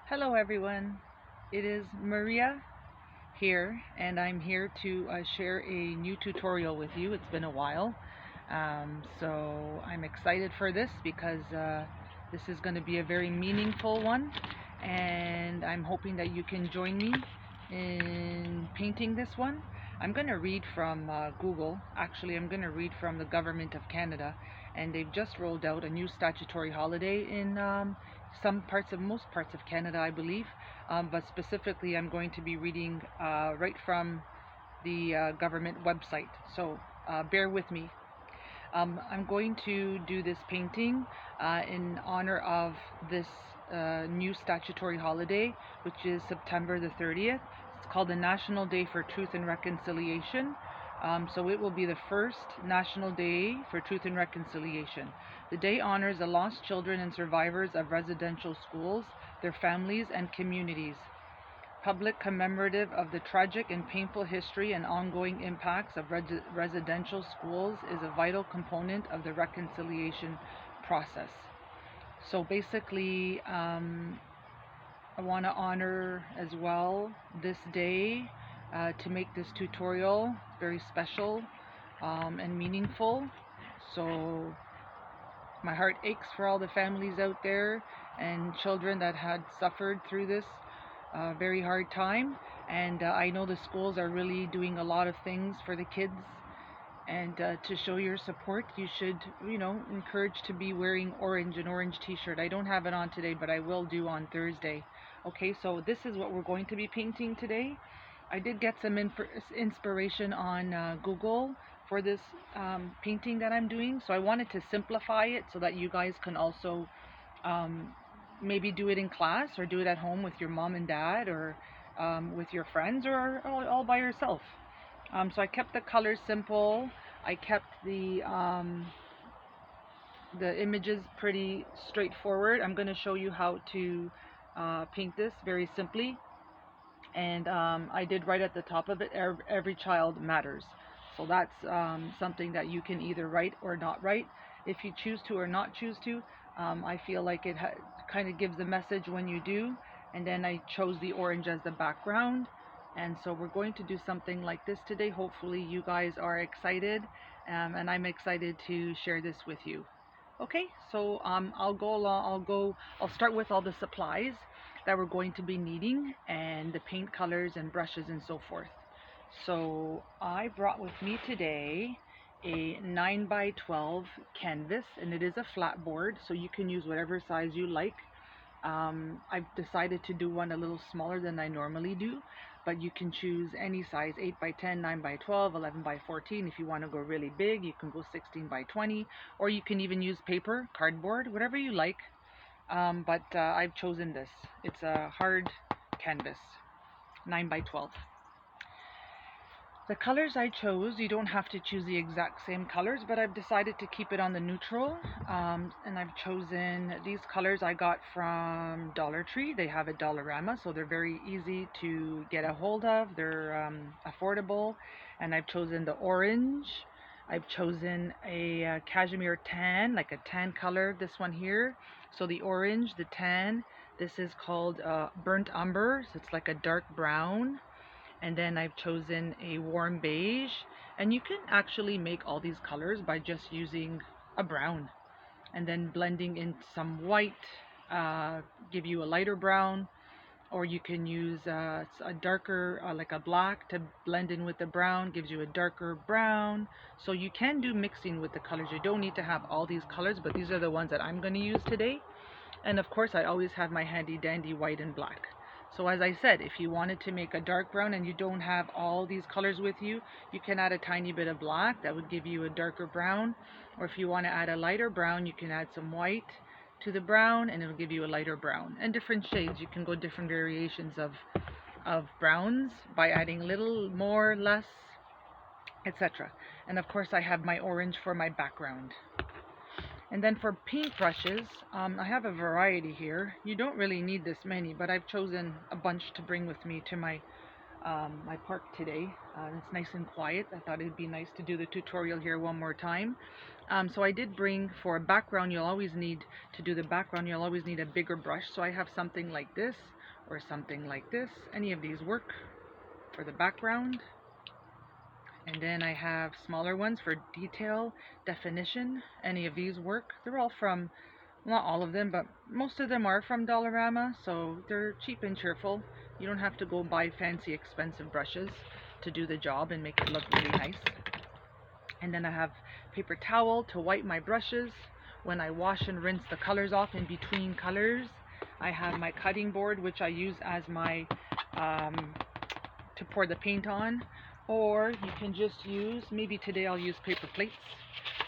Hello everyone, it is Maria here and I'm here to share a new tutorial with you. It's been a while, so I'm excited for this because this is going to be a very meaningful one, and I'm hoping that you can join me in painting this one. I'm going to read from Google. Actually, I'm going to read from the Government of Canada, and they've just rolled out a new statutory holiday in most parts of Canada, I believe. But specifically, I'm going to be reading right from the government website. So bear with me. I'm going to do this painting in honor of this new statutory holiday, which is September the 30th. It's called the National Day for Truth and Reconciliation. So it will be the first National Day for Truth and Reconciliation. The day honors the lost children and survivors of residential schools, their families, and communities. Public commemorative of the tragic and painful history and ongoing impacts of residential schools is a vital component of the reconciliation process. So basically, I want to honor as well this day to make this tutorial very special and meaningful. So my heart aches for all the families out there and children that had suffered through this very hard time. And I know the schools are really doing a lot of things for the kids. And to show your support, you should, encourage to be wearing orange, an orange t-shirt. I don't have it on today, but I will do on Thursday. Okay, so this is what we're going to be painting today. I did get some inspiration on Google for this painting that I'm doing. So I wanted to simplify it so that you guys can also um, maybe do it in class or do it at home with your mom and dad or with your friends or all by yourself. So I kept the colors simple. I kept the images pretty straightforward. I'm going to show you how to paint this very simply. And I did right at the top of it, every child matters. So that's something that you can either write or not write. If you choose to or not choose to, I feel like it kind of gives a message when you do. And then I chose the orange as the background. And so we're going to do something like this today. Hopefully you guys are excited, and I'm excited to share this with you. Okay, so I'll start with all the supplies that we're going to be needing and the paint colors and brushes and so forth. So I brought with me today a 9 by 12 canvas, and it is a flat board, so you can use whatever size you like. I've decided to do one a little smaller than I normally do, but you can choose any size, 8 by 10, 9 by 12, 11 by 14. If you want to go really big, you can go 16 by 20, or you can even use paper, cardboard, whatever you like. But I've chosen this. It's a hard canvas, 9 by 12. The colors I chose, you don't have to choose the exact same colors, but I've decided to keep it on the neutral. And I've chosen these colors I got from Dollar Tree. They have a Dollarama, so they're very easy to get a hold of. They're affordable. And I've chosen the orange. I've chosen a cashmere tan, like a tan color, this one here. So the orange, the tan, this is called burnt umber, so it's like a dark brown. And then I've chosen a warm beige, and you can actually make all these colors by just using a brown and then blending in some white, give you a lighter brown, or you can use a darker, like a black, to blend in with the brown, gives you a darker brown. So you can do mixing with the colors. You don't need to have all these colors, but these are the ones that I'm going to use today. And of course I always have my handy dandy white and black. So as I said, if you wanted to make a dark brown and you don't have all these colors with you, you can add a tiny bit of black. That would give you a darker brown. Or if you want to add a lighter brown, you can add some white to the brown and it'll give you a lighter brown. And different shades. You can go different variations of browns by adding a little more, less, etc. And of course I have my orange for my background. And then for paint brushes, I have a variety here. You don't really need this many, but I've chosen a bunch to bring with me to my my park today. It's nice and quiet. I thought it'd be nice to do the tutorial here one more time. So I did bring, for a background, you'll always need to do the background, you'll always need a bigger brush. So I have something like this or something like this. Any of these work for the background. And then I have smaller ones for detail, definition. Any of these work. They're all from, not all of them, but most of them are from Dollarama, so they're cheap and cheerful. You don't have to go buy fancy expensive brushes to do the job and make it look really nice. And then I have paper towel to wipe my brushes when I wash and rinse the colors off in between colors. I have my cutting board, which I use as my to pour the paint on, or you can just use, maybe today I'll use paper plates,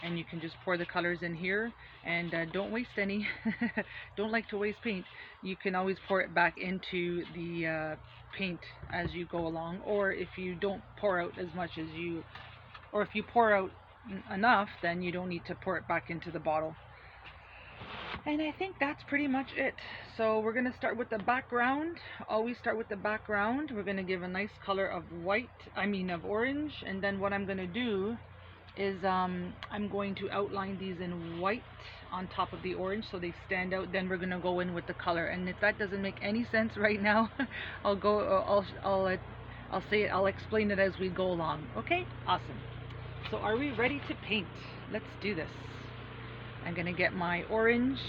and you can just pour the colors in here, and don't waste any. Don't like to waste paint. You can always pour it back into the paint as you go along, or if you don't pour out as much as you, or if you pour out enough, then you don't need to pour it back into the bottle. And I think that's pretty much it. So we're going to start with the background. Always start with the background. We're going to give a nice color of of orange, and then what I'm going to do is I'm going to outline these in white on top of the orange so they stand out. Then we're going to go in with the color, and if that doesn't make any sense right now, I'll explain it as we go along. Okay, awesome. So are we ready to paint? Let's do this. I'm going to get my orange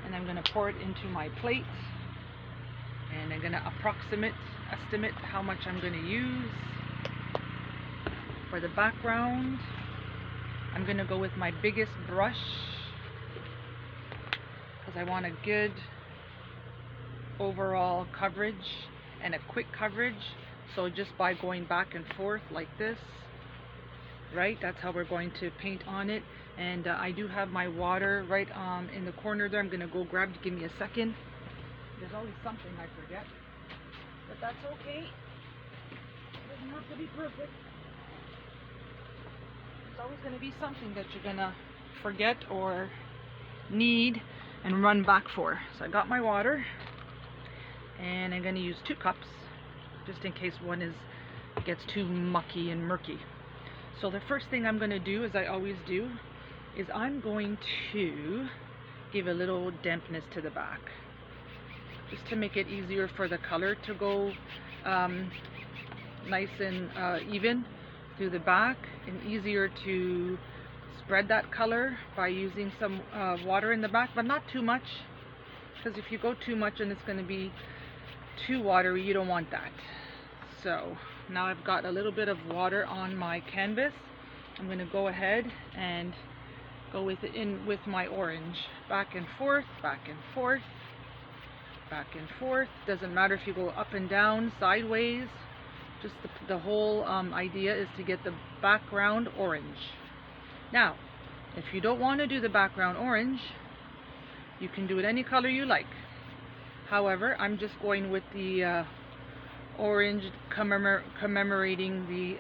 and I'm going to pour it into my plate, and I'm going to estimate how much I'm going to use. For the background, I'm going to go with my biggest brush because I want a good overall coverage and a quick coverage. So just by going back and forth like this, right, that's how we're going to paint on it. And I do have my water right in the corner there. I'm going to go grab, give me a second. There's always something I forget, but that's okay. It doesn't have to be perfect. There's always going to be something that you're going to forget or need and run back for. So I got my water, and I'm going to use 2 cups just in case one gets too mucky and murky. So the first thing I'm going to do, as I always do, is I'm going to give a little dampness to the back, just to make it easier for the color to go nice and even through the back, and easier to spread that color by using some water in the back, but not too much, because if you go too much and it's going to be too watery, you don't want that. So now I've got a little bit of water on my canvas. I'm going to go ahead and go with it in with my orange, back and forth, back and forth, back and forth. Doesn't matter if you go up and down, sideways. Just the whole idea is to get the background orange. Now, if you don't want to do the background orange, you can do it any color you like. However, I'm just going with the orange, commemorating the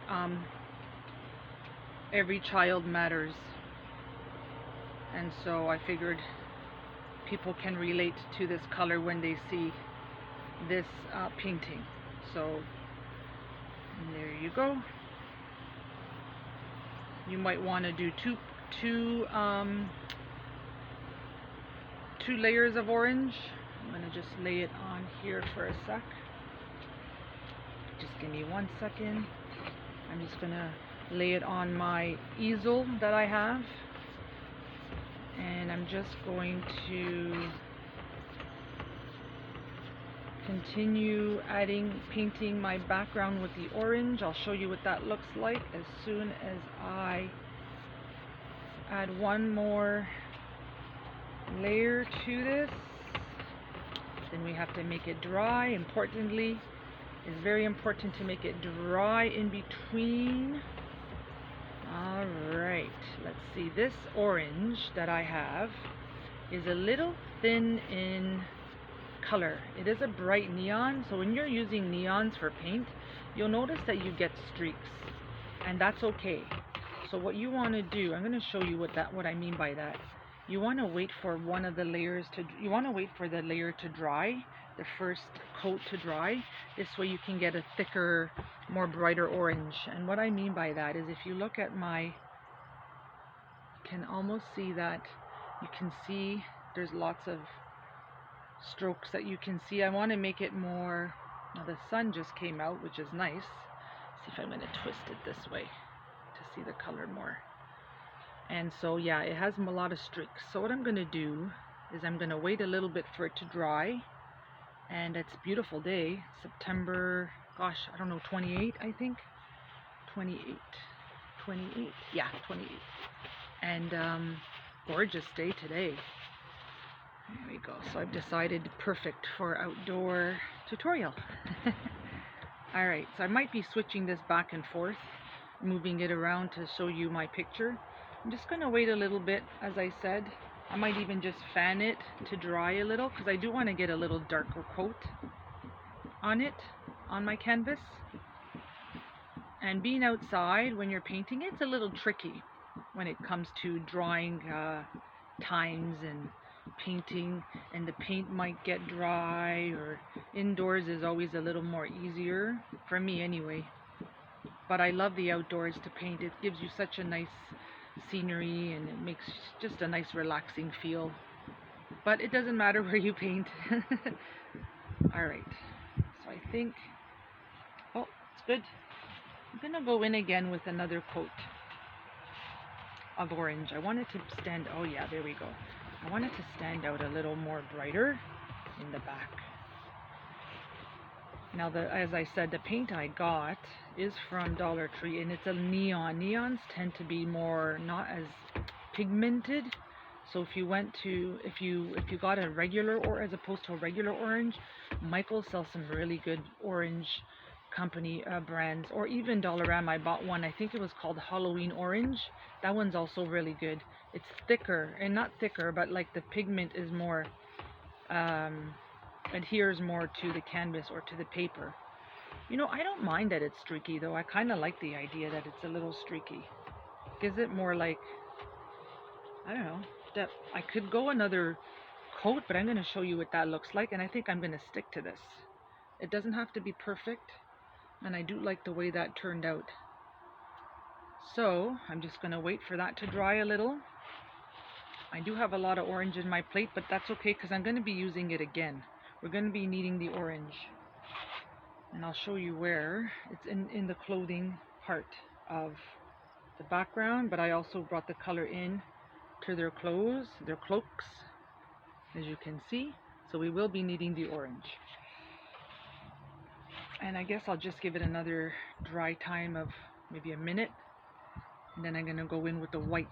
Every Child Matters. And so I figured people can relate to this color when they see this painting. So there you go. You might want to do two layers of orange. I'm going to just lay it on here for a sec. Just give me 1 second. I'm just going to lay it on my easel that I have. And I'm just going to continue painting my background with the orange. I'll show you what that looks like as soon as I add one more layer to this. Then we have to make it dry. Importantly, it's very important to make it dry in between. Alright, let's see. This orange that I have is a little thin in color. It is a bright neon, so when you're using neons for paint, you'll notice that you get streaks, and that's okay. So what you want to do, I'm going to show you what I mean by that. You want to wait for the layer to dry the first coat to dry. This way you can get a thicker, more brighter orange. And what I mean by that is if you look at my, you can almost see that, you can see there's lots of strokes that you can see. I want to make it more, now the sun just came out, which is nice. See if I'm going to twist it this way to see the color more. And so yeah, it has a lot of streaks. So what I'm going to do is I'm going to wait a little bit for it to dry. And it's a beautiful day, September, gosh, I don't know, 28, I think. 28, yeah, 28. And gorgeous day today. There we go. So I've decided perfect for outdoor tutorial. Alright, so I might be switching this back and forth, moving it around to show you my picture. I'm just going to wait a little bit, as I said. I might even just fan it to dry a little, because I do want to get a little darker coat on it, on my canvas. And being outside when you're painting, it's a little tricky when it comes to drawing times and painting, and the paint might get dry, or indoors is always a little more easier, for me anyway. But I love the outdoors to paint. It gives you such a nice scenery, and it makes just a nice relaxing feel. But it doesn't matter where you paint. Alright, so I think, oh, it's good. I'm gonna go in again with another coat of orange. I want it to stand, oh yeah, there we go. I want it to stand out a little more brighter in the back. Now, as I said, the paint I got is from Dollar Tree, and it's a neon. Neons tend to be more, not as pigmented. So if you went to, if you got a regular, or as opposed to a regular orange, Michael sells some really good orange company brands, or even Dollarama. I bought one, I think it was called Halloween Orange. That one's also really good. It's thicker, and not thicker, but like the pigment is more, adheres more to the canvas or to the paper. You know, I don't mind that it's streaky though. I kind of like the idea that it's a little streaky. Gives it more like, I don't know, depth. I could go another coat, but I'm going to show you what that looks like, and I think I'm going to stick to this. It doesn't have to be perfect, and I do like the way that turned out. So I'm just going to wait for that to dry a little. I do have a lot of orange in my plate, but that's okay because I'm going to be using it again. We're going to be needing the orange, and I'll show you where. It's in the clothing part of the background, but I also brought the color in to their clothes, their cloaks, as you can see. So we will be needing the orange. And I guess I'll just give it another dry time of maybe a minute, and then I'm going to go in with the white.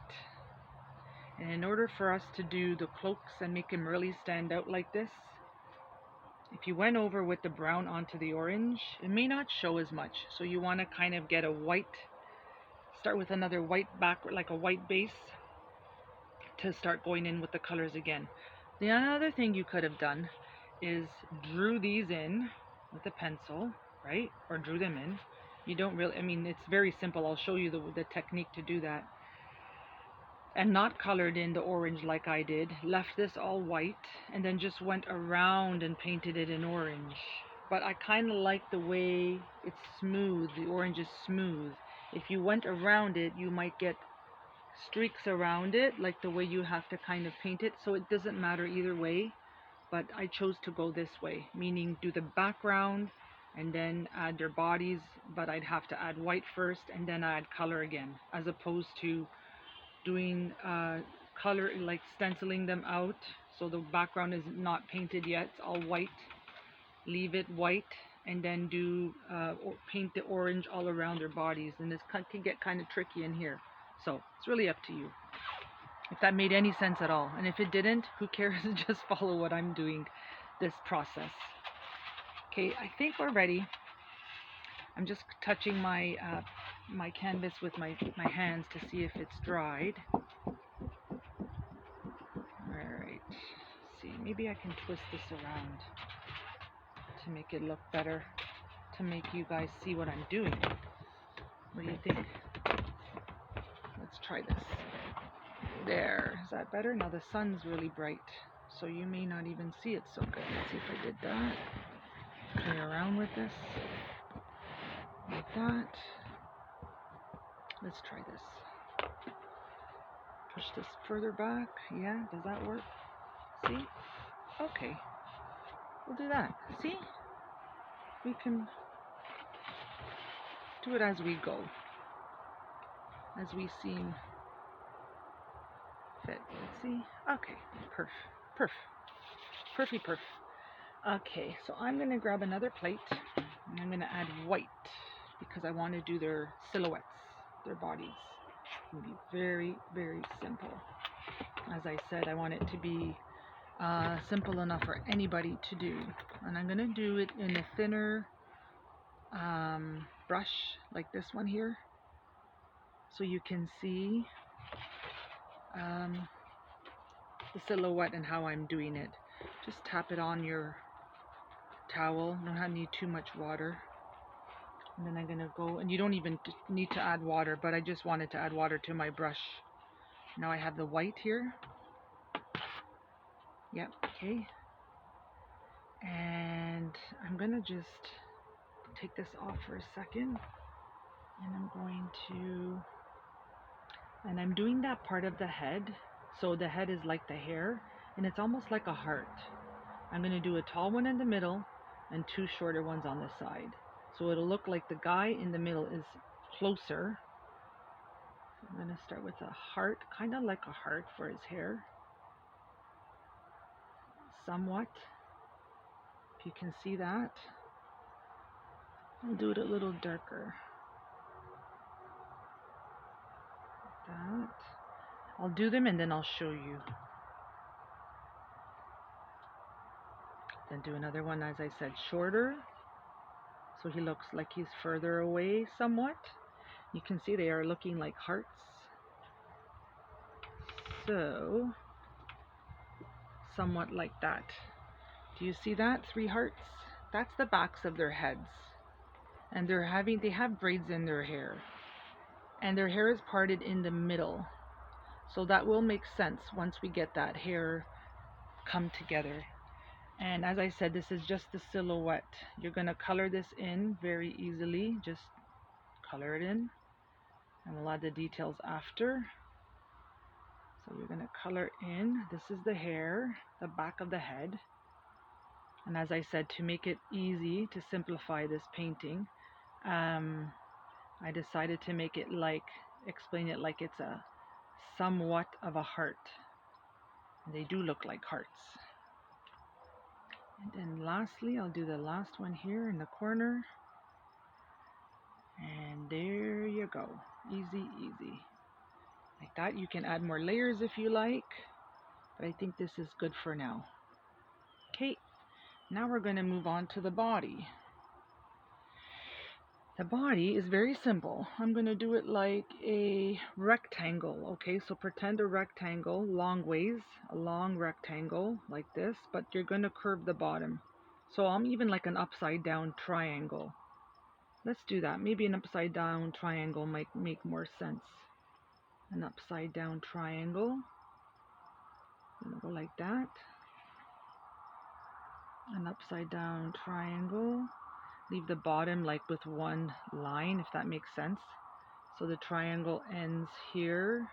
And in order for us to do the cloaks and make them really stand out like this, if you went over with the brown onto the orange, it may not show as much. So you want to kind of get a white, start with another white back, like a white base, to start going in with the colors again. The other thing you could have done is drew these in with a pencil, right? Or drew them in. You don't really, I mean, it's very simple. I'll show you the technique to do that. And not colored in the orange like I did. Left this all white and then just went around and painted it in orange. But I kind of like the way it's smooth. The orange is smooth. If you went around it, you might get streaks around it, like the way you have to kind of paint it. So it doesn't matter either way. But I chose to go this way, meaning do the background and then add their bodies. But I'd have to add white first and then add color again, as opposed to doing color, like stenciling them out so the background is not painted yet, it's all white. Leave it white and then do paint the orange all around their bodies, and this can get kind of tricky in here. So it's really up to you if that made any sense at all, and if it didn't, who cares? Just follow what I'm doing, this process. Okay, I think we're ready. I'm just touching my my canvas with my hands to see if it's dried. Alright, see, maybe I can twist this around to make it look better, to make you guys see what I'm doing. What do you think? Let's try this. There, is that better? Now the sun's really bright, so you may not even see it so good. Let's see if I did that. Play around with this. Like that. Let's try this. Push this further back. Yeah, does that work? See? Okay. We'll do that. See? We can do it as we go. As we seem fit. Let's see. Okay. Perf. Okay, so I'm going to grab another plate and I'm going to add white because I want to do their silhouettes, their bodies. It's going to be very, very simple. As I said, I want it to be simple enough for anybody to do. And I'm going to do it in a thinner brush like this one here, so you can see the silhouette and how I'm doing it. Just tap it on your towel. You don't need too much water. And then I'm going to go, and you don't even need to add water, but I just wanted to add water to my brush. Now I have the white here. Yep, okay. And I'm going to just take this off for a second. And I'm doing that part of the head. So the head is like the hair, and it's almost like a heart. I'm going to do a tall one in the middle and two shorter ones on the side. So it'll look like the guy in the middle is closer. I'm going to start with a heart, kind of like a heart for his hair. Somewhat. If you can see that. I'll do it a little darker. Like that. I'll do them and then I'll show you. Then do another one, as I said, shorter. So he looks like he's further away somewhat. You can see they are looking like hearts. So, somewhat like that. Do you see that? 3 hearts? That's the backs of their heads. And they have braids in their hair. And their hair is parted in the middle. So that will make sense once we get that hair come together. And as I said, this is just the silhouette. You're going to color this in very easily. Just color it in. And we'll add the details after. So you're going to color in. This is the hair, the back of the head. And as I said, to make it easy to simplify this painting, I decided to make it explain it like it's a somewhat of a heart. And they do look like hearts. And then lastly, I'll do the last one here in the corner. And there you go. Easy, easy. Like that. You can add more layers if you like. But I think this is good for now. Okay. Now we're going to move on to the body. The body is very simple. I'm going to do it like a rectangle. Okay, so pretend a rectangle long ways, a long rectangle like this, but you're going to curve the bottom. So I'm even like an upside down triangle. Let's do that. Maybe an upside down triangle might make more sense. An upside down triangle. I'm going to go like that. An upside down triangle. Leave the bottom like with one line, if that makes sense. So the triangle ends here,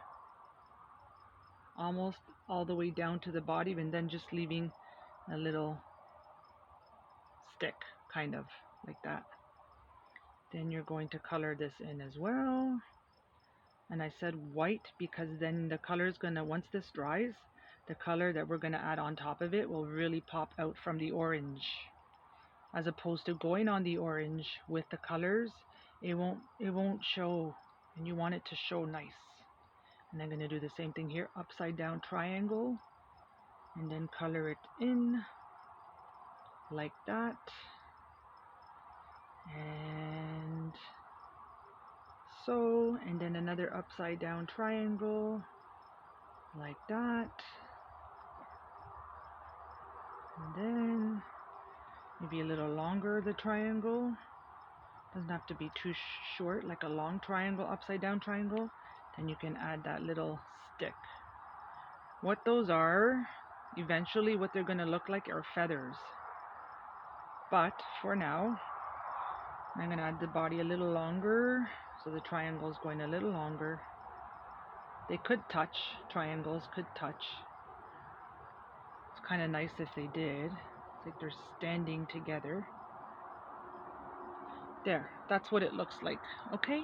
almost all the way down to the body, and then just leaving a little stick, kind of like that. Then you're going to color this in as well. And I said white because then the color is going to, once this dries, the color that we're going to add on top of it will really pop out from the orange. As opposed to going on the orange with the colors, it won't show, and you want it to show nice. And I'm going to do the same thing here, upside down triangle, and then color it in like that. And so, and then another upside down triangle like that. And then maybe a little longer, the triangle. Doesn't have to be too short, like a long triangle, upside down triangle. Then you can add that little stick. What those are Eventually what they're going to look like are feathers. But for now, I'm going to add the body a little longer, so the triangle is going a little longer. They could touch, triangles could touch. It's kind of nice if they did. It's like they're standing together. There, that's what it looks like, okay?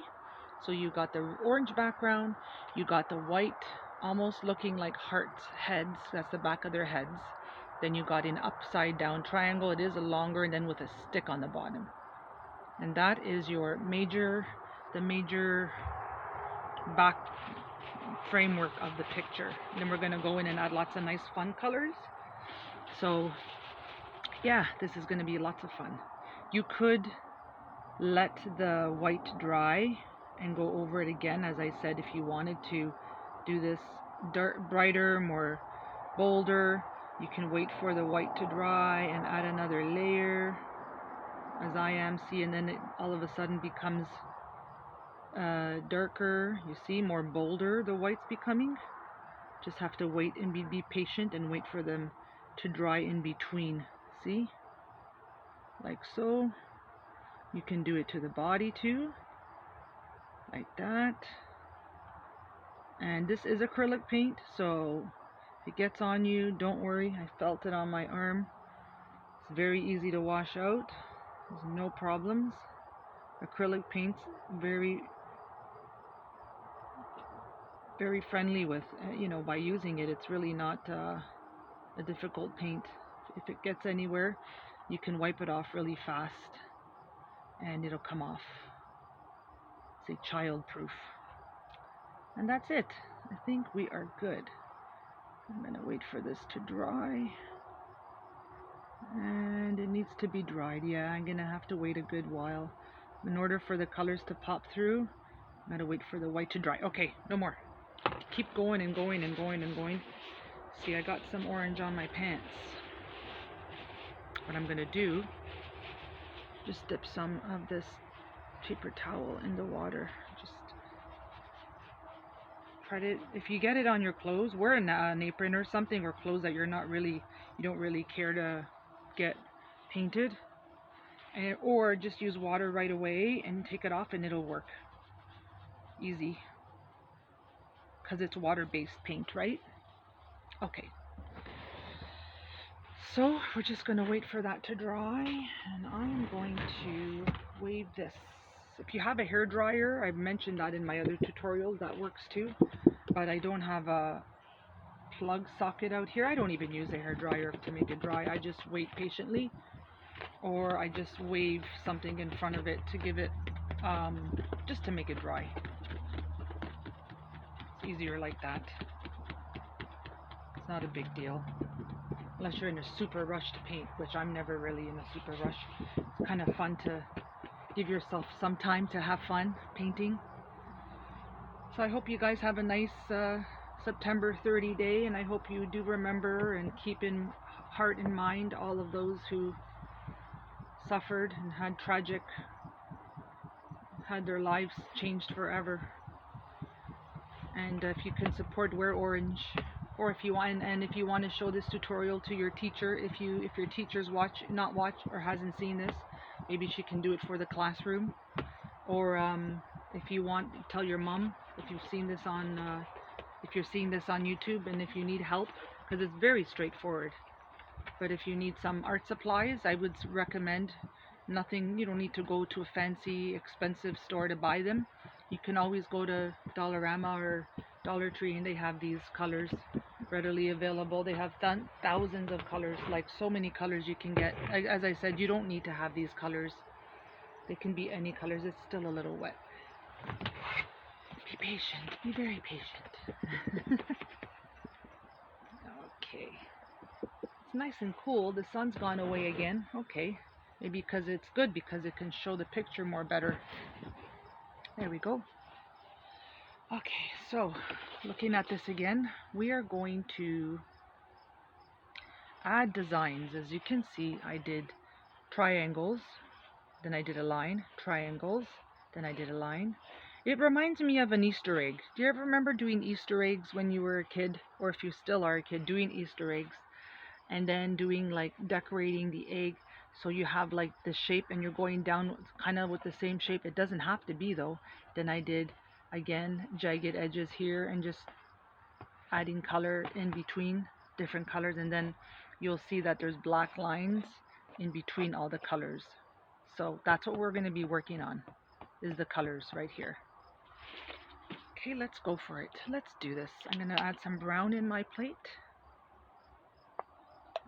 So you got the orange background, you got the white, almost looking like hearts, heads, that's the back of their heads. Then you got an upside down triangle, it is a longer, and then with a stick on the bottom. And that is your the major back framework of the picture. Then we're gonna go in and add lots of nice fun colors. So yeah, this is gonna be lots of fun. You could let the white dry and go over it again, as I said, if you wanted to do this brighter, more bolder. You can wait for the white to dry and add another layer, as I am, see, and then it all of a sudden becomes darker. You see, more bolder the white's becoming. Just have to wait and be patient and wait for them to dry in between. See, like so. You can do it to the body too, like that. And this is acrylic paint, so if it gets on you, don't worry. I felt it on my arm. It's very easy to wash out. There's no problems. Acrylic paint's very friendly with, by using it. It's really not a difficult paint. If it gets anywhere, you can wipe it off really fast and it'll come off. It's a child-proof. And that's it. I think we are good. I'm gonna wait for this to dry. And it needs to be dried. Yeah, I'm gonna have to wait a good while. In order for the colors to pop through, I'm gonna wait for the white to dry. Okay, no more. Keep going and going and going and going. See, I got some orange on my pants. What I'm gonna do, just dip some of this paper towel in the water. Just try to, if you get it on your clothes, wear an apron or something, or clothes that you don't really care to get painted, or just use water right away and take it off and it'll work easy, because it's water-based paint, right? Okay, so we're just going to wait for that to dry, and I'm going to wave this. If you have a hair dryer, I've mentioned that in my other tutorials, that works too, but I don't have a plug socket out here. I don't even use a hair dryer to make it dry. I just wait patiently, or I just wave something in front of it to give it, just to make it dry. It's easier like that. It's not a big deal. Unless you're in a super rush to paint, which I'm never really in a super rush. It's kind of fun to give yourself some time to have fun painting. So I hope you guys have a nice September 30 day, and I hope you do remember and keep in heart and mind all of those who suffered and had their lives changed forever. And if you can support, wear orange. Or if you want, and if you want to show this tutorial to your teacher, if your teacher's not watch or hasn't seen this, maybe she can do it for the classroom. Or if you want, tell your mom if you've seen this on if you're seeing this on YouTube, and if you need help, because it's very straightforward. But if you need some art supplies, I would recommend nothing. You don't need to go to a fancy, expensive store to buy them. You can always go to Dollarama or Dollar Tree, and they have these colors readily available. They have thousands of colors, like so many colors you can get. As I said, you don't need to have these colors. They can be any colors. It's still a little wet. Be patient. Be very patient. Okay. It's nice and cool. The sun's gone away again. Okay. Maybe because it's good, because it can show the picture more better. There we go. Okay, so looking at this again, we are going to add designs. As you can see, I did triangles, then I did a line, triangles, then I did a line. It reminds me of an Easter egg. Do you ever remember doing Easter eggs when you were a kid, or if you still are a kid, doing Easter eggs? and then doing like decorating the egg so you have like the shape and you're going down kind of with the same shape. It doesn't have to be though. Then I did again jagged edges here and just adding color in between different colors, and then you'll see that there's black lines in between all the colors. So that's what we're going to be working on, is the colors right here. Okay, let's go for it. Let's do this. I'm going to add some brown in my plate.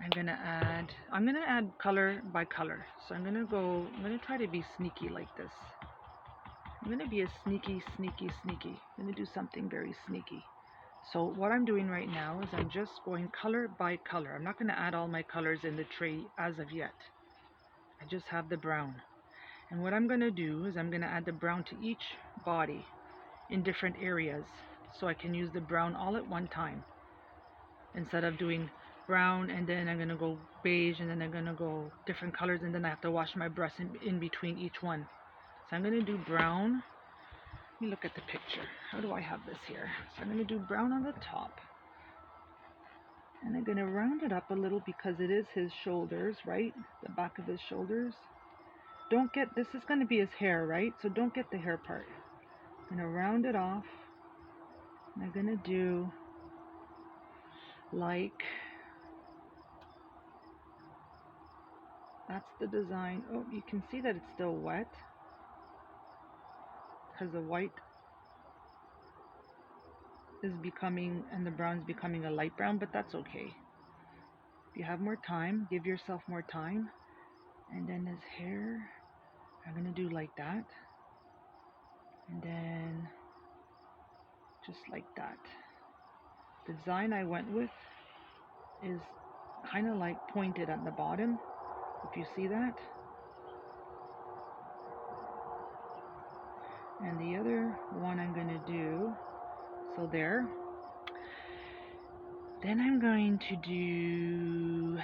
I'm going to add color by color. So I'm going to try to be sneaky like this. I'm going to be a sneaky. I'm going to do something very sneaky. So what I'm doing right now is I'm just going color by color. I'm not going to add all my colors in the tray as of yet. I just have the brown. And what I'm going to do is I'm going to add the brown to each body in different areas, so I can use the brown all at one time, instead of doing brown and then I'm going to go beige and then I'm going to go different colors and then I have to wash my brush in between each one. So I'm going to do brown. Let me look at the picture. How do I have this here? So I'm going to do brown on the top. And I'm going to round it up a little because it is his shoulders, right? The back of his shoulders. Don't get, this is going to be his hair, right? So don't get the hair part. I'm going to round it off. And I'm going to do like, that's the design. Oh, you can see that it's still wet because the white is becoming, and the brown is becoming a light brown, but that's okay. If you have more time, give yourself more time. And then his hair, I'm going to do like that. And then just like that. The design I went with is kind of like pointed at the bottom, if you see that. And the other one I'm going to do, so there. Then I'm going to do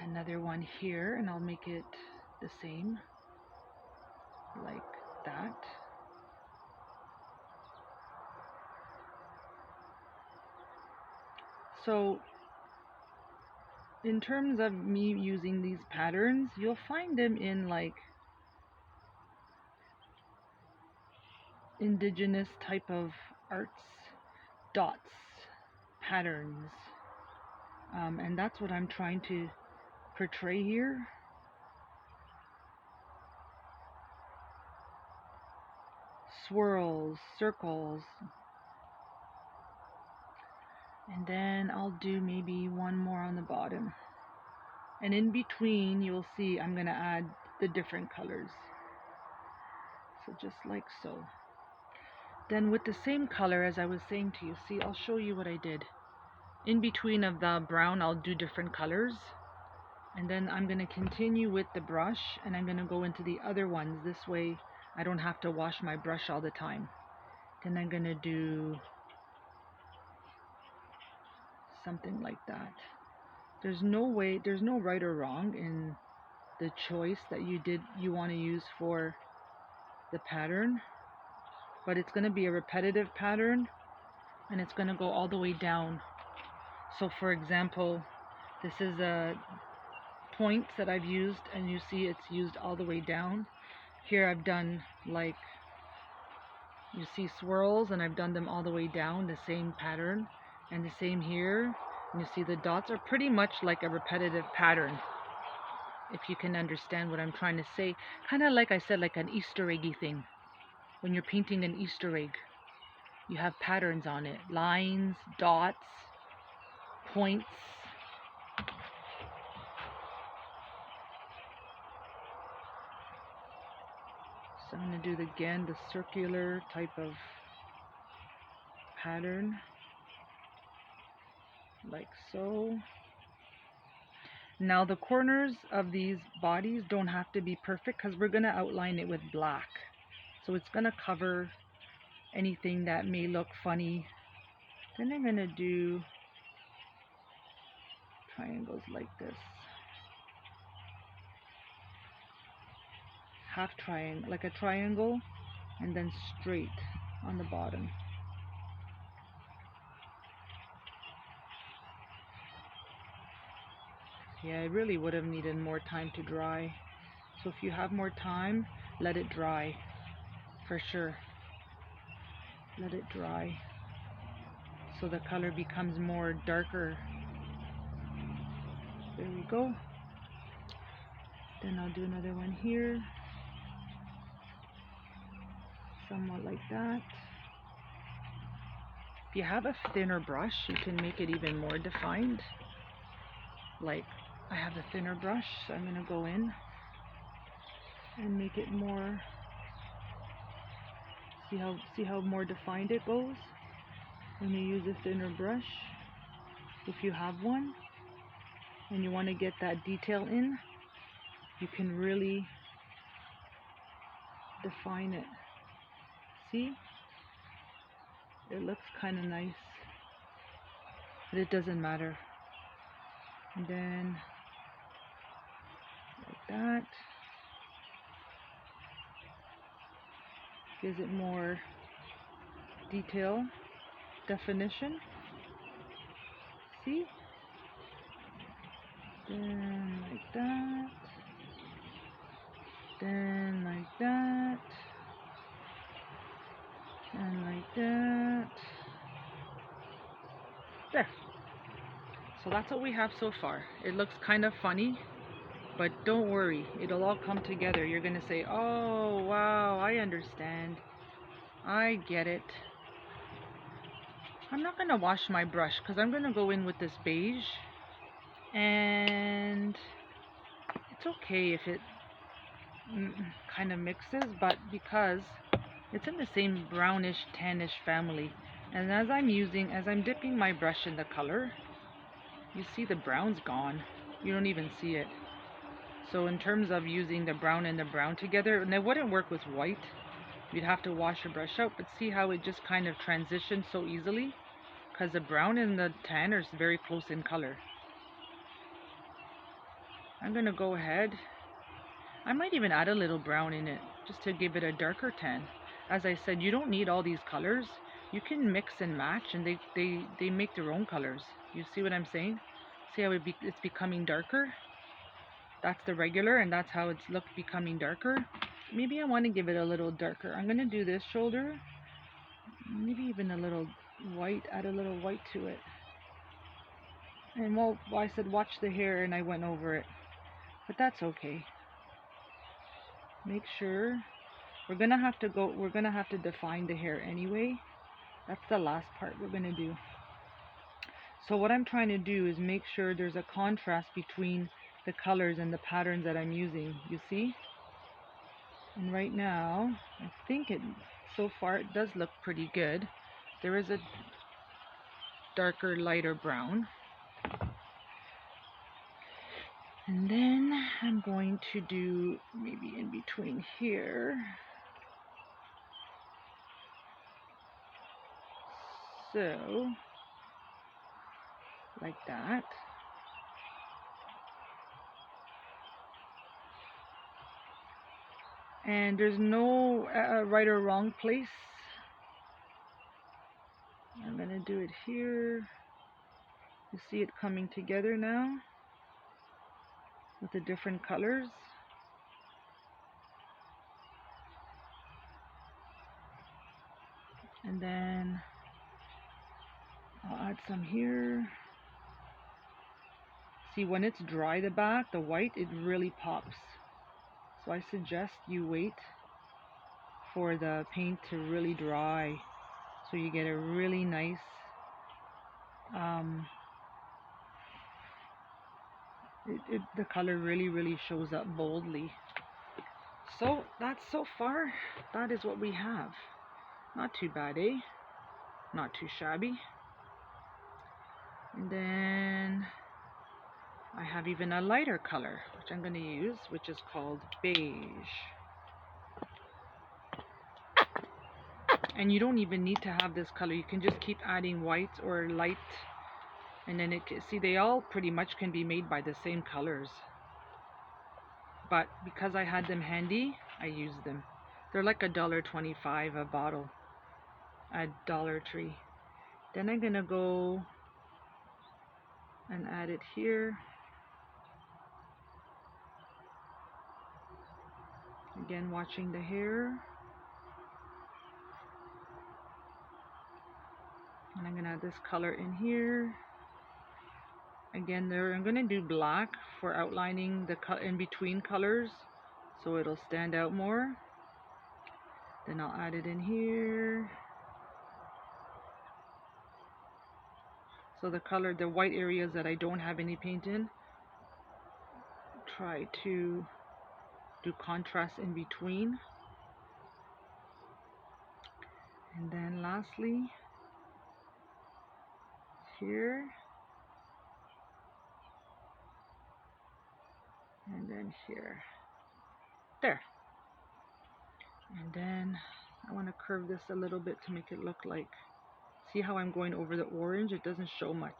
another one here, and I'll make it the same, like that. So in terms of me using these patterns, you'll find them in like indigenous type of arts, dots, patterns, and that's what I'm trying to portray here. Swirls, circles, and then I'll do maybe one more on the bottom, and in between you'll see I'm going to add the different colors, so just like so. Then with the same color, as I was saying to you, see, I'll show you what I did. In between of the brown, I'll do different colors. And then I'm going to continue with the brush, and I'm going to go into the other ones. This way, I don't have to wash my brush all the time. Then I'm going to do something like that. There's no way, there's no right or wrong in the choice that you want to use for the pattern. But it's going to be a repetitive pattern, and it's going to go all the way down. So for example, this is a points that I've used, and you see it's used all the way down. Here I've done like, you see swirls, and I've done them all the way down, the same pattern, and the same here. And you see the dots are pretty much like a repetitive pattern, if you can understand what I'm trying to say. Kind of like I said, like an Easter eggy thing. When you're painting an Easter egg, you have patterns on it, lines, dots, points. So I'm going to do again the circular type of pattern, like so. Now the corners of these bodies don't have to be perfect because we're going to outline it with black. So it's going to cover anything that may look funny. Then I'm going to do triangles like this. Half triangle, like a triangle, and then straight on the bottom. Yeah, it really would have needed more time to dry. So if you have more time, let it dry. For sure. Let it dry. So the color becomes more darker. There we go. Then I'll do another one here. Somewhat like that. If you have a thinner brush, you can make it even more defined. Like, I have a thinner brush, so I'm going to go in and make it more. See how more defined it goes when you use a thinner brush. If you have one and you want to get that detail in, you can really define it. See? It looks kind of nice, but it doesn't matter. And then like that. Gives it more detail, definition. See? Then like that. Then like that. And like that. There. So that's what we have so far. It looks kind of funny, but don't worry, it'll all come together. You're gonna say, oh wow, I understand. I get it. I'm not gonna wash my brush because I'm gonna go in with this beige, and it's okay if it kind of mixes, but because it's in the same brownish tannish family, and as I'm dipping my brush in the color, you see the brown's gone. You don't even see it. So in terms of using the brown and the brown together, and it wouldn't work with white, you'd have to wash your brush out, but see how it just kind of transitions so easily, because the brown and the tan are very close in color. I'm gonna go ahead, I might even add a little brown in it just to give it a darker tan. As I said, you don't need all these colors. You can mix and match, and they make their own colors. You see what I'm saying? See how it's becoming darker? That's the regular, and that's how it's becoming darker. Maybe I want to give it a little darker. I'm going to do this shoulder. Maybe even a little white, add a little white to it. And well, I said watch the hair, and I went over it. But that's okay. Make sure we're gonna have to define the hair anyway. That's the last part we're gonna do. So what I'm trying to do is make sure there's a contrast between the colors and the patterns that I'm using. You see? And right now, I think so far it does look pretty good. There is a darker, lighter brown. And then I'm going to do maybe in between here. So, like that. And there's no right or wrong place. I'm going to do it here. You see it coming together now with the different colors. And then I'll add some here. See, when it's dry, the back, the white, it really pops. So I suggest you wait for the paint to really dry so you get a really nice the color really shows up boldly. So that's so far, that is what we have. Not too bad, eh? Not too shabby. And then I have even a lighter color, which I'm going to use, which is called beige. And you don't even need to have this color. You can just keep adding white or light. And then see, they all pretty much can be made by the same colors. But because I had them handy, I used them. They're like $1.25 a bottle at Dollar Tree. Then I'm going to go and add it here. Again, watching the hair. And I'm going to add this color in here. Again, there I'm going to do black for outlining the in between colors so it'll stand out more. Then I'll add it in here. So the color, the white areas that I don't have any paint in, try to do contrast in between. And then lastly, here. And then here. There. And then I want to curve this a little bit to make it look like, see how I'm going over the orange? It doesn't show much.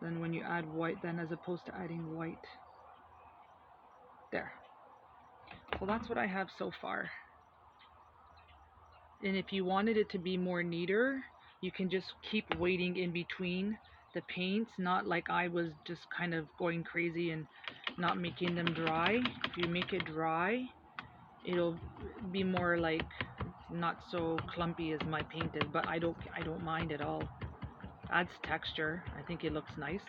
Then when you add white, then as opposed to adding white. There. So that's what I have so far. And if you wanted it to be more neater, you can just keep waiting in between the paints, not like I was just kind of going crazy and not making them dry. If you make it dry, it'll be more like not so clumpy as my paint is, but I don't mind at all. Adds texture. I think it looks nice.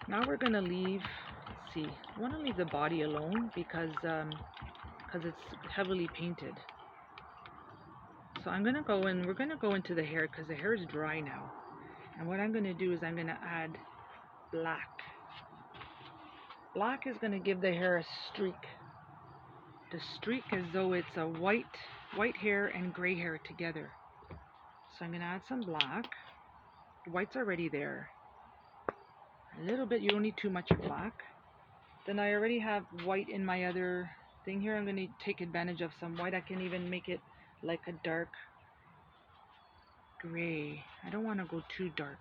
Now we're gonna leave. Let's see, I want to leave the body alone because it's heavily painted. So I'm gonna go in. We're gonna go into the hair because the hair is dry now. And what I'm gonna do is I'm gonna add black. Black is gonna give the hair a streak. The streak as though it's a white hair and gray hair together. So I'm gonna add some black. The white's already there. A little bit. You don't need too much black. Then I already have white in my other thing here. I'm gonna take advantage of some white. I can even make it like a dark gray. I don't want to go too dark,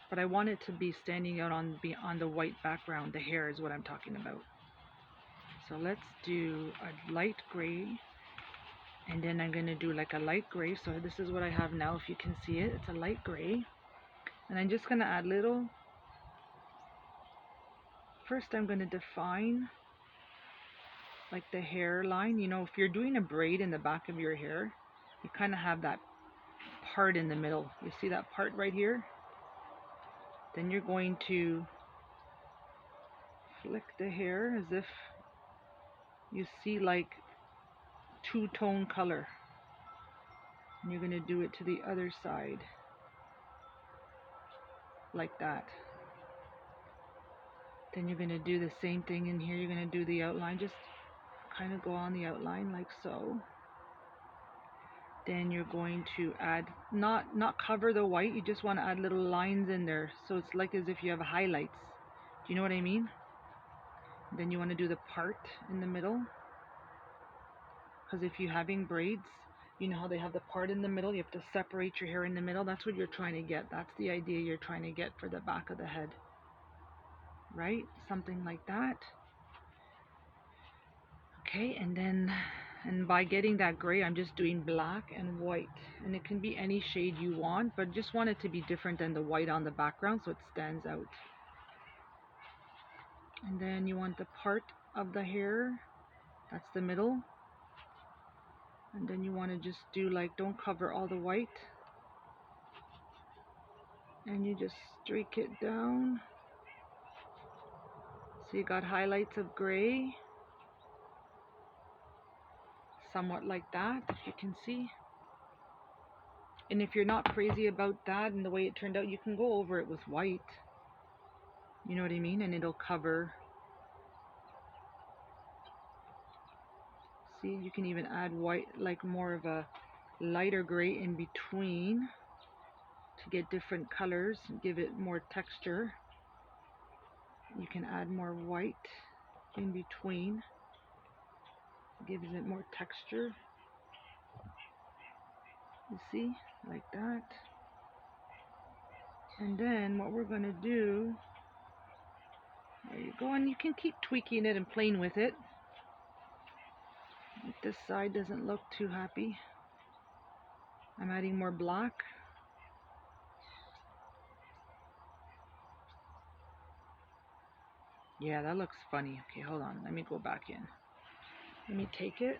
but I want it to be standing out on the white background. The hair is what I'm talking about. So let's do a light gray, and then I'm going to do like a light gray. So this is what I have now. If you can see it, it's a light gray. And I'm just going to add little. First I'm going to define like the hairline. You know, if you're doing a braid in the back of your hair, you kind of have that part in the middle. You see that part right here? Then you're going to flick the hair as if you see like two-tone color. And you're going to do it to the other side like that. Then you're going to do the same thing in here. You're going to do the outline, just kind of go on the outline like so. Then you're going to add, not cover the white, you just want to add little lines in there, so it's like as if you have highlights. Do you know what I mean? Then you want to do the part in the middle, because if you're having braids, you know how they have the part in the middle, you have to separate your hair in the middle. That's what you're trying to get. That's the idea you're trying to get for the back of the head, right? Something like that. Okay, and by getting that gray, I'm just doing black and white, and it can be any shade you want, but just want it to be different than the white on the background so it stands out. And then you want the part of the hair, that's the middle, and then you want to just do like, don't cover all the white, and you just streak it down. So you got highlights of gray, somewhat like that, if you can see. And if you're not crazy about that and the way it turned out, you can go over it with white. You know what I mean? And it'll cover. See, you can even add white, like more of a lighter gray in between to get different colors and give it more texture. You can add more white in between. Gives it more texture. You see? Like that. And then what we're going to do, there you go, and you can keep tweaking it and playing with it. If this side doesn't look too happy, I'm adding more black. Yeah, that looks funny. Okay, hold on. Let me go back in. Let me take it.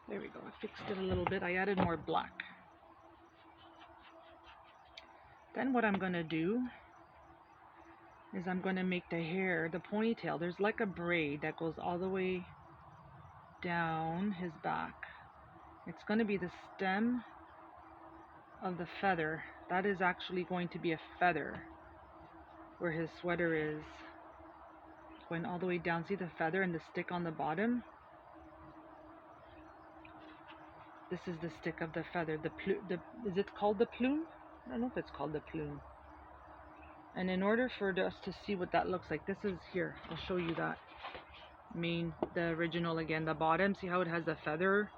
There we go. I fixed it a little bit. I added more black. Then what I'm going to do is I'm going to make the hair, the ponytail. There's like a braid that goes all the way down his back. It's going to be the stem of the feather. That is actually going to be a feather where his sweater is. Going all the way down. See the feather and the stick on the bottom? This is the stick of the feather. Is it called the plume? I don't know if it's called the plume. And in order for us to see what that looks like, this is here. I'll show you that. The original again, the bottom. See how it has the feather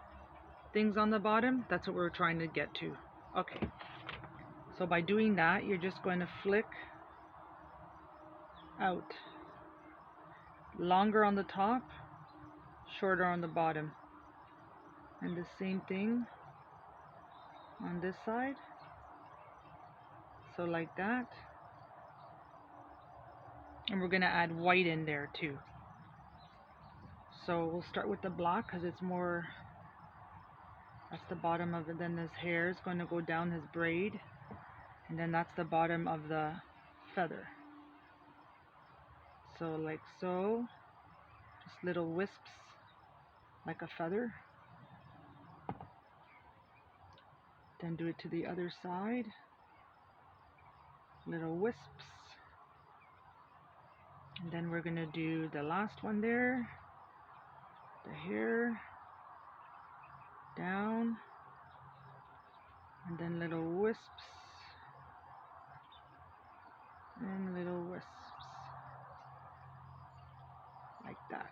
things on the bottom? That's what we're trying to get to. Okay. So by doing that, you're just going to flick out. Longer on the top, shorter on the bottom. And the same thing on this side. So like that. And we're going to add white in there too. So we'll start with the black because it's more, that's the bottom of it. Then his hair is going to go down his braid. And then that's the bottom of the feather. So like so. Just little wisps like a feather. Then do it to the other side. Little wisps. And then we're going to do the last one there. The hair. Down. And then little wisps. And little wisps. Like that.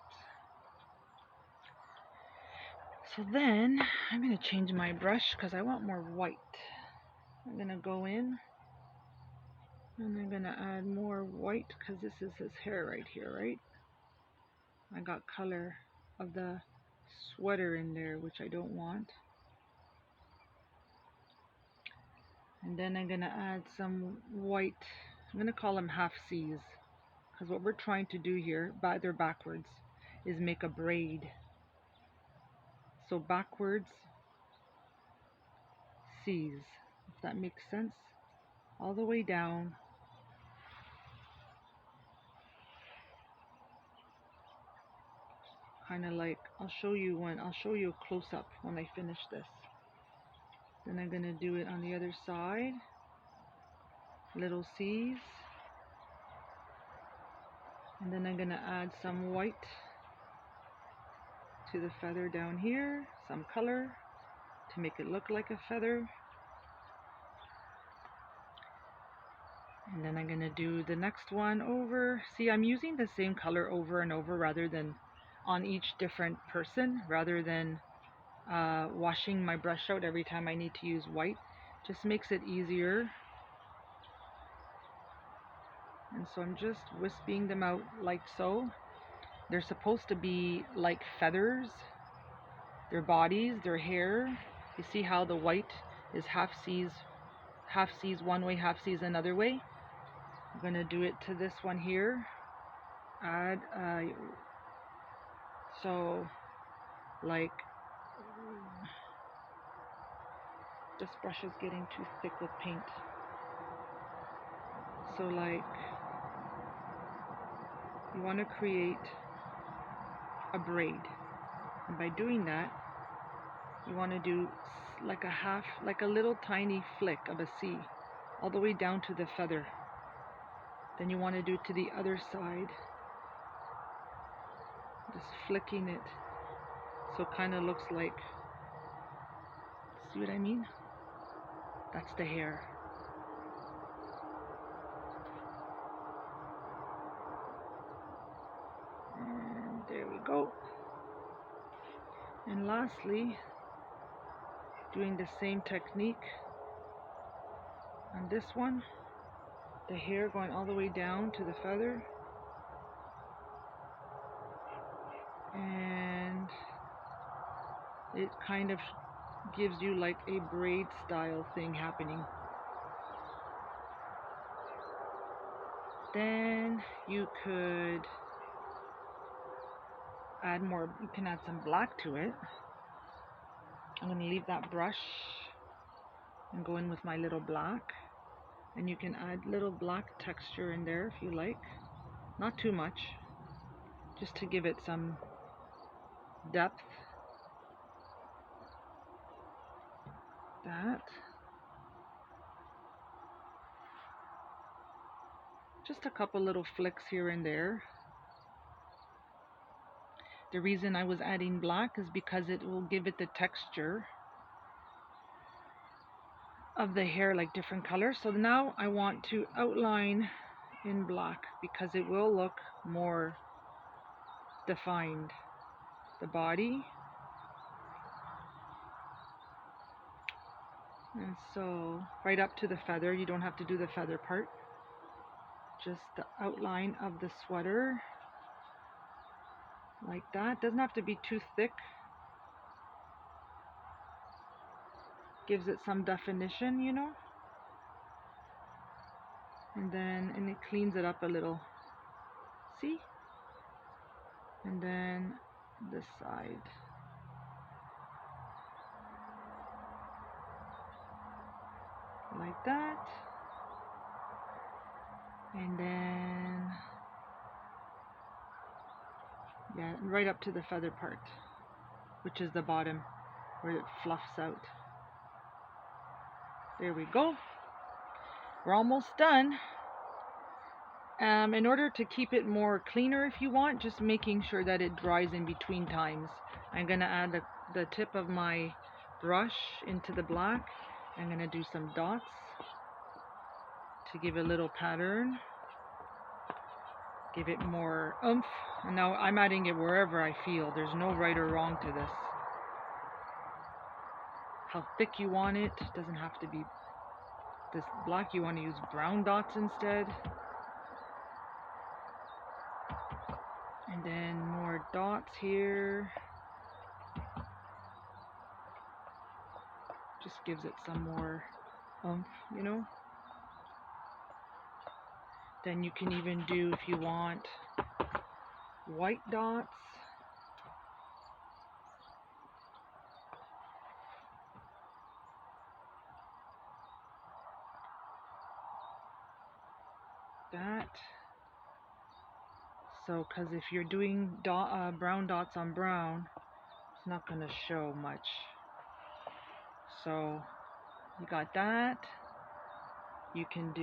So then I'm going to change my brush because I want more white. I'm going to go in. And I'm going to add more white because this is his hair right here, right? I got color of the sweater in there, which I don't want. And then I'm going to add some white. I'm going to call them half C's. Because what we're trying to do here, they're backwards, is make a braid. So backwards C's, if that makes sense. All the way down. Kind of like, I'll show you a close up when I finish this. Then I'm going to do it on the other side. Little C's. And then I'm going to add some white to the feather down here. Some color to make it look like a feather. And then I'm going to do the next one over. See, I'm using the same color over and over rather than on each different person, rather than washing my brush out every time I need to use white. Just makes it easier. And so I'm just wisping them out like so. They're supposed to be like feathers. Their bodies, their hair. You see how the white is half C's one way, half C's another way. I'm going to do it to this one here. Add, so like, this brush is getting too thick with paint. So like, you want to create a braid. And by doing that, you want to do like a little tiny flick of a C all the way down to the feather. Then you want to do it to the other side. Just flicking it so it kind of looks like, see what I mean? That's the hair. And there we go. And lastly, doing the same technique on this one. The hair going all the way down to the feather. it kind of gives you like a braid style thing happening. Then you could add more, you can add some black to it. I'm going to leave that brush and go in with my little black. And you can add little black texture in there if you like. Not too much, just to give it some depth. That. Just a couple little flicks here and there. The reason I was adding black is because it will give it the texture of the hair, like different colors. So now I want to outline in black because it will look more defined. The body. And so right up to the feather, you don't have to do the feather part. Just the outline of the sweater. Like that. Doesn't have to be too thick. Gives it some definition, you know. And it cleans it up a little. See? And then this side. Like that. And then, yeah, right up to the feather part, which is the bottom, where it fluffs out. There we go. We're almost done. In order to keep it more cleaner, if you want, just making sure that it dries in between times. I'm going to add the tip of my brush into the black. I'm going to do some dots to give a little pattern, give it more oomph. And now I'm adding it wherever I feel. There's no right or wrong to this. How thick you want it, doesn't have to be this black. You want to use brown dots instead. And then more dots here. Just gives it some more oomph, you know. Then you can even do, if you want, white dots. That. So, because if you're doing brown dots on brown, it's not going to show much. So, you got that. You can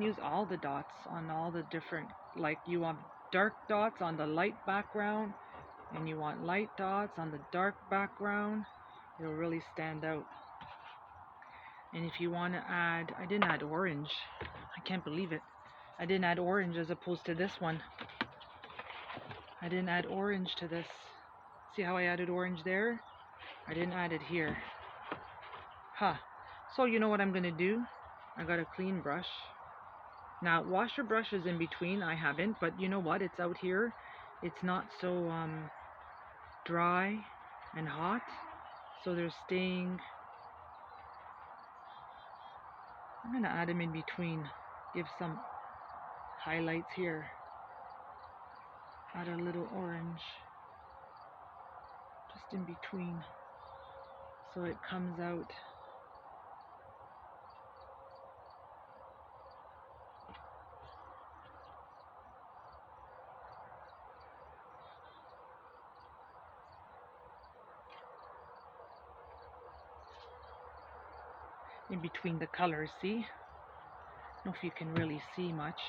use all the dots on all the different, like you want dark dots on the light background, and you want light dots on the dark background. It'll really stand out. And if you want to add, I didn't add orange. I can't believe it. I didn't add orange as opposed to this one. I didn't add orange to this. See how I added orange there? I didn't add it here. Huh. So you know what I'm going to do? I got a clean brush. Now, wash your brushes in between. I haven't, but you know what? It's out here. It's not so dry and hot. So they're staying. I'm going to add them in between. Give some highlights here. Add a little orange. Just in between. So it comes out. In between the colors, see? I don't know if you can really see much.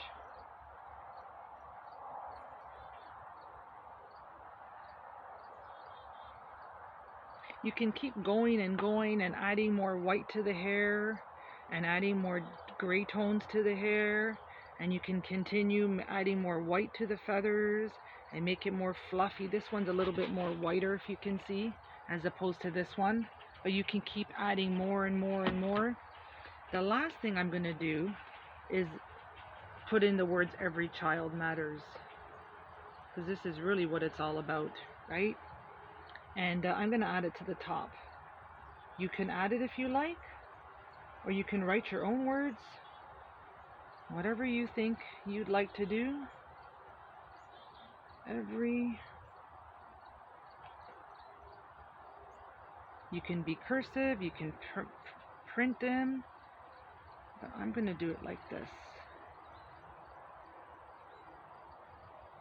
You can keep going and adding more white to the hair and adding more gray tones to the hair, and you can continue adding more white to the feathers and make it more fluffy. This one's a little bit more whiter, if you can see, as opposed to this one, but you can keep adding more and more and more. The last thing I'm going to do is put in the words "every child matters," because this is really what it's all about, right? And I'm going to add it to the top. You can add it if you like, or you can write your own words, whatever you think you'd like to do. You can be cursive, you can print them, but I'm going to do it like this.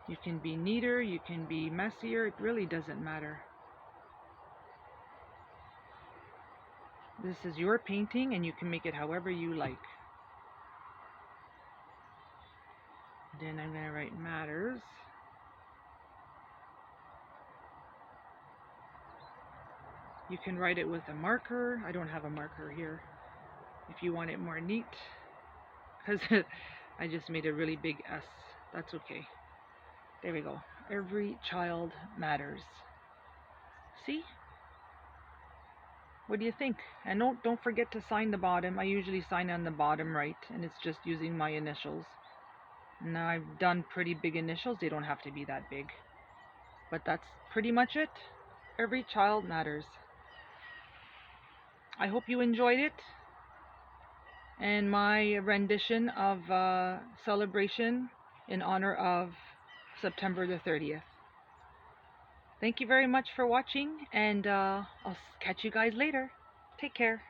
You can be neater, you can be messier, it really doesn't matter. This is your painting and you can make it however you like. Then I'm going to write matters. You can write it with a marker. I don't have a marker here. If you want it more neat, because I just made a really big S. That's okay. There we go. Every child matters. See? What do you think? And don't forget to sign the bottom. I usually sign on the bottom right, and it's just using my initials. Now I've done pretty big initials. They don't have to be that big. But that's pretty much it. Every child matters. I hope you enjoyed it. And my rendition of celebration in honor of September the 30th. Thank you very much for watching, and I'll catch you guys later. Take care.